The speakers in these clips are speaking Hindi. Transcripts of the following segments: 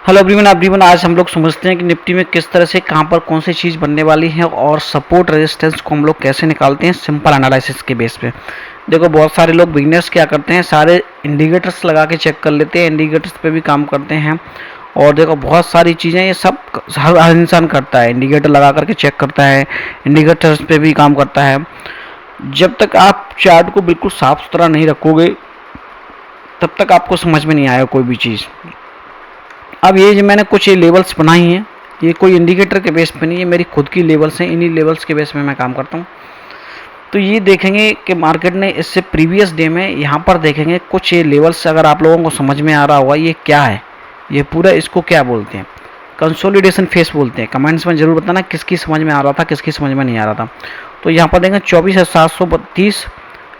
हेलो एवरीवन आज हम लोग समझते हैं कि निफ्टी में किस तरह से कहां पर कौन सी चीज़ बनने वाली है और सपोर्ट रेजिस्टेंस को हम लोग कैसे निकालते हैं सिंपल एनालिसिस के बेस पे। देखो बहुत सारे लोग बिगिनर्स क्या करते हैं, सारे इंडिकेटर्स लगा के चेक कर लेते हैं, इंडिकेटर्स पे भी काम करते हैं। और देखो बहुत सारी चीज़ें ये सब हर इंसान करता है, इंडिकेटर लगा करके चेक करता है, इंडिकेटर्स पे भी काम करता है। जब तक आप चार्ट को बिल्कुल साफ सुथरा नहीं रखोगे तब तक आपको समझ में नहीं आएगा कोई भी चीज़। अब ये जो मैंने कुछ ये लेवल्स बनाई हैं, ये कोई इंडिकेटर के बेस पे नहीं है, मेरी खुद की लेवल्स हैं, इन्हीं लेवल्स के बेस पे मैं काम करता हूँ। तो ये देखेंगे कि मार्केट ने इससे प्रीवियस डे में यहाँ पर देखेंगे कुछ ये लेवल्स, अगर आप लोगों को समझ में आ रहा होगा ये क्या है, ये पूरा इसको क्या बोलते हैं, कंसोलिडेशन फेस बोलते हैं। कमेंट्स में जरूर बताना किसकी समझ में आ रहा था, किसकी समझ में नहीं आ रहा था। तो यहाँ पर देखेंगे 24,732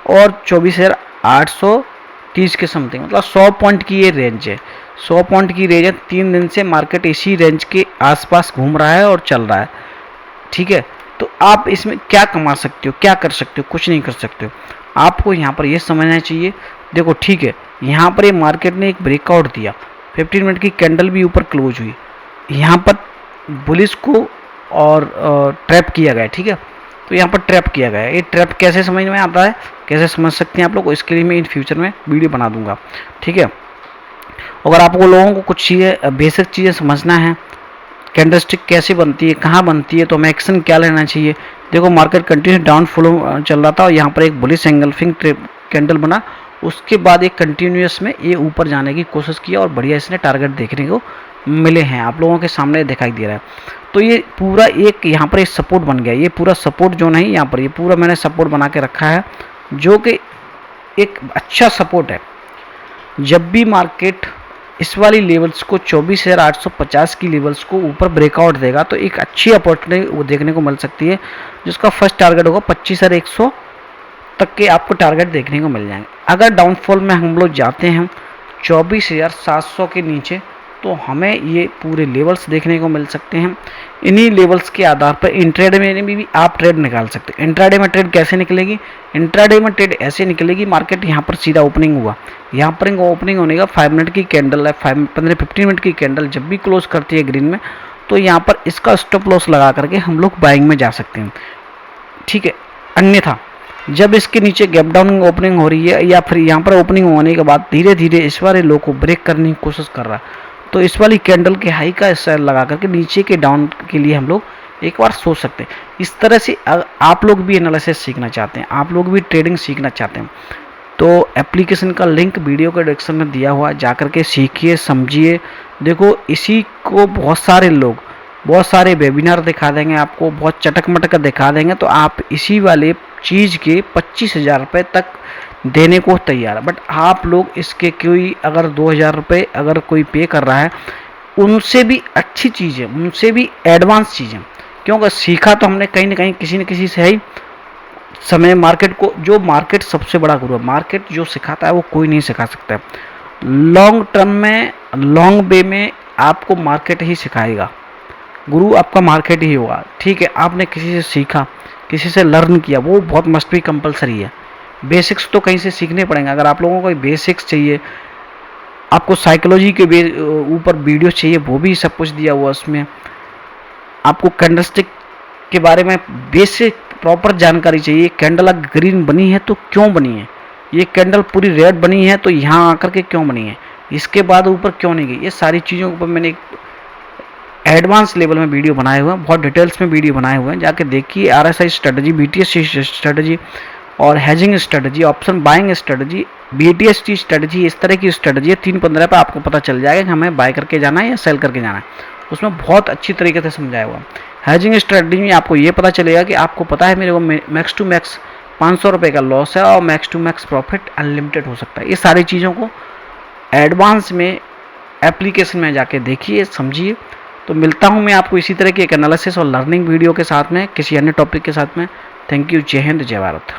और 24,830 के समथिंग, मतलब 100 पॉइंट की ये रेंज है। 100 पॉइंट की रेंज है। 3 दिन से मार्केट इसी रेंज के आसपास घूम रहा है और चल रहा है, ठीक है। तो आप इसमें क्या कमा सकते हो, क्या कर सकते हो, कुछ नहीं कर सकते हो। आपको यहाँ पर ये समझना चाहिए। देखो ठीक है, यहाँ पर ये मार्केट ने एक ब्रेकआउट दिया, 15 मिनट की कैंडल भी ऊपर क्लोज हुई, यहाँ पर बुलिश को और ट्रैप किया गया, ठीक है। तो यहाँ पर ट्रैप किया गया है। ये ट्रैप कैसे समझ में आता है, कैसे समझ सकते हैं आप लोग, इसके लिए मैं इन फ्यूचर में वीडियो बना दूंगा, ठीक है। अगर आपको लोगों को कुछ चीज़ें बेसिक चीज़ें समझना है, कैंडलस्टिक कैसे बनती है, कहाँ बनती है, तो हमें एक्शन क्या लेना चाहिए। देखो मार्केट कंटिन्यू डाउन फ्लो चल रहा था और यहाँ पर एक बुलिश एंगल्फिंग कैंडल बना, उसके बाद एक कंटिन्यूस में ये ऊपर जाने की कोशिश किया और बढ़िया इसने टारगेट देखने को मिले हैं, आप लोगों के सामने दिखाई दे रहा है। तो ये पूरा एक यहाँ पर एक सपोर्ट बन गया, ये पूरा सपोर्ट जो नहीं, यहाँ पर ये पूरा मैंने सपोर्ट बना के रखा है, जो कि एक अच्छा सपोर्ट है। जब भी मार्केट इस वाली लेवल्स को 24,850 की लेवल्स को ऊपर ब्रेकआउट देगा तो एक अच्छी अपॉर्चुनिटी वो देखने को मिल सकती है, जिसका फर्स्ट टारगेट होगा 25,100 तक के आपको टारगेट देखने को मिल जाएंगे। अगर डाउनफॉल में हम लोग जाते हैं 24,700 के नीचे तो हमें ये पूरे लेवल्स देखने को मिल सकते हैं। इन्हीं लेवल्स के आधार पर इंट्राडे में भी आप ट्रेड निकाल सकते हैं। इंट्राडे में ट्रेड कैसे निकलेगी, इंट्राडे में ट्रेड ऐसे निकलेगी, मार्केट यहाँ पर सीधा ओपनिंग हुआ, यहाँ पर ओपनिंग होने का 5 मिनट की कैंडल है, 15 मिनट की कैंडल जब भी क्लोज करती है ग्रीन में, तो यहाँ पर इसका स्टॉप लॉस लगा करके हम लोग बाइंग में जा सकते हैं, ठीक है। अन्यथा जब इसके नीचे गैप डाउन ओपनिंग हो रही है या फिर यहाँ पर ओपनिंग होने के बाद धीरे धीरे इस वाले लो को ब्रेक करने की कोशिश कर रहा है, तो इस वाली कैंडल के हाई का सेल लगा करके नीचे के डाउन के लिए हम लोग एक बार सोच सकते हैं। इस तरह से आप लोग भी एनालिसिस सीखना चाहते हैं, आप लोग भी ट्रेडिंग सीखना चाहते हैं, तो एप्लीकेशन का लिंक वीडियो के डिस्क्रिप्शन में दिया हुआ है, जाकर के सीखिए, समझिए। देखो इसी को बहुत सारे लोग बहुत सारे वेबिनार दिखा देंगे आपको, बहुत चटक मटक दिखा देंगे, तो आप इसी वाले चीज़ के 25,000 रुपये तक देने को तैयार है। बट आप लोग इसके कोई अगर 2,000 रुपये अगर कोई पे कर रहा है, उनसे भी अच्छी चीज़ें, उनसे भी एडवांस चीज़ें, क्योंकि सीखा तो हमने कहीं ना कहीं किसी न किसी से ही समय। मार्केट को जो मार्केट सबसे बड़ा गुरु है, मार्केट जो सिखाता है वो कोई नहीं सिखा सकता है। लॉन्ग टर्म में, लॉन्ग वे में आपको मार्केट ही सिखाएगा, गुरु आपका मार्केट ही होगा, ठीक है। आपने किसी से सीखा, किसी से लर्न किया, वो बहुत मस्ट भी कंपलसरी है। बेसिक्स तो कहीं से सीखने पड़ेंगे। अगर आप लोगों को बेसिक्स चाहिए, आपको साइकोलॉजी के ऊपर वीडियो चाहिए, वो भी सब कुछ दिया हुआ उसमें। आपको कैंडलस्टिक के बारे में बेसिक प्रॉपर जानकारी चाहिए, कैंडल अगर ग्रीन बनी है तो क्यों बनी है, ये कैंडल पूरी रेड बनी है तो यहाँ आकर के क्यों बनी है, इसके बाद ऊपर क्यों नहीं गई, ये सारी चीज़ों के ऊपर मैंने एक एडवांस लेवल में वीडियो बनाए हुए हैं, बहुत डिटेल्स में वीडियो बनाए हुए हैं, जाके देखिए। RSI स्ट्रेटजी, BTS स्ट्रेटजी और hedging strategy, option buying strategy, BTS की स्ट्रेटजी, इस तरह की स्ट्रेटजी है। 3-15 पर आपको पता चल जाएगा कि हमें बाय करके जाना है या सेल करके जाना है, उसमें बहुत अच्छी तरीके से समझाया हुआ। हेजिंग स्ट्रेटजी में आपको ये पता चलेगा कि आपको पता है मेरे को मैक्स टू मैक्स 500 रुपये का लॉस है और max to max profit unlimited हो सकता है। ये सारी चीज़ों को एडवांस में एप्लीकेशन में जाके देखिए, समझिए। तो मिलता हूँ मैं आपको इसी तरह की एक एनालिसिस और लर्निंग वीडियो के साथ में, किसी अन्य टॉपिक के साथ में। Thank you. जय हिंद, जय भारत।